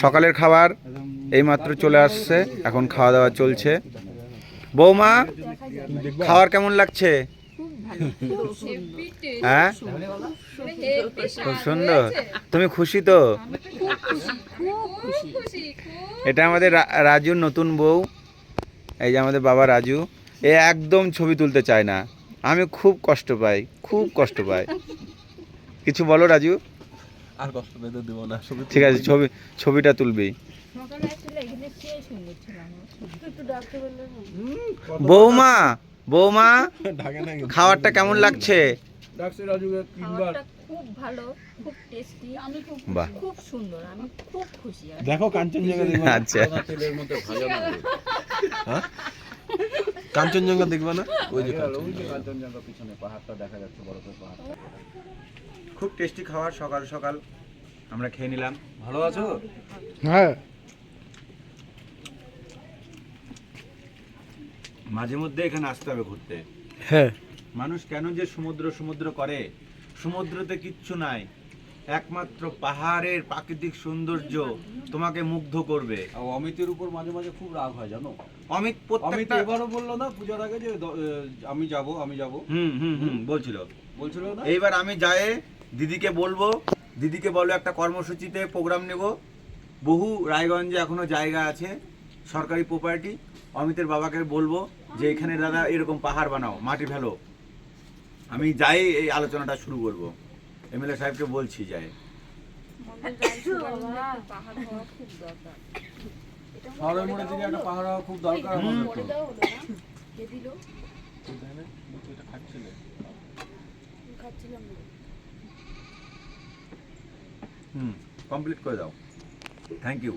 সকালের খাবার এইমাত্র চলে আসছে, এখন খাওয়া দাওয়া চলছে। বৌমা, খাবার কেমন লাগছে? হ্যাঁ, খুব সুন্দর। তুমি খুশি তো? এটা আমাদের রাজুর নতুন বউ। এই যে আমাদের বাবা রাজু, এ একদম ছবি তুলতে চায় না। আমি খুব কষ্ট পাই, খুব কষ্ট পাই। কিছু বলো রাজু। আর কষ্ট পেতে দেব না, ঠিক আছে, ছবিটা তুলবি। বৌমা, বৌমা, খাবারটা কেমন লাগছে? খুব ভালো, খুব টেস্টি, বাহ, খুব সুন্দর, আমি খুব খুশি। দেখো কাঞ্চনজঙ্ঘা দেখবে। আচ্ছা, তেলের মধ্যে ভাজা না। হ্যাঁ, কাঞ্চনজঙ্ঘা দেখবে না? ওই যে কাঞ্চনজঙ্ঘা পিছনে পাহাড়টা দেখা যাচ্ছে, বরফের পাহাড়। খুব টেস্টি খাবার, সকাল সকাল আমরা খেয়ে নিলাম। ভালো আছো? হ্যাঁ, মাঝে মধ্যে এখানে আসতে হবে ঘুরতে। হ্যাঁ। মানুষ কেন যে সমুদ্র সমুদ্র করে, সমুদ্রতে কিচ্ছু নাই, একমাত্র পাহাড়ের প্রাকৃতিক সৌন্দর্য তোমাকে মুগ্ধ করবে। অমিতের উপর মাঝে মাঝে খুব রাগ হয় জানো। অমিত অমিত এবারও বললো না পূজার আগে যে আমি যাব। বলছিল না। এইবার আমি যাই, দিদিকে বলবো, দিদিকে বলো একটা কর্মসূচিতে প্রোগ্রাম নেব। বহু রায়গঞ্জে এখনো জায়গা আছে, সরকারি প্রপার্টি। অমিতের বাবাকে বলবো যে এখানে দাদা এরকম পাহাড় বানাও, মাটি ফেলো। আমি যাই, এই আলোচনাটা শুরু করব। এমএলএ সাহেবকে বলছি যাই। শহরের মধ্যে থেকে একটা পাহাড় হওয়া খুব দরকার আমাদের। কমপ্লিট করে দাও। Thank you.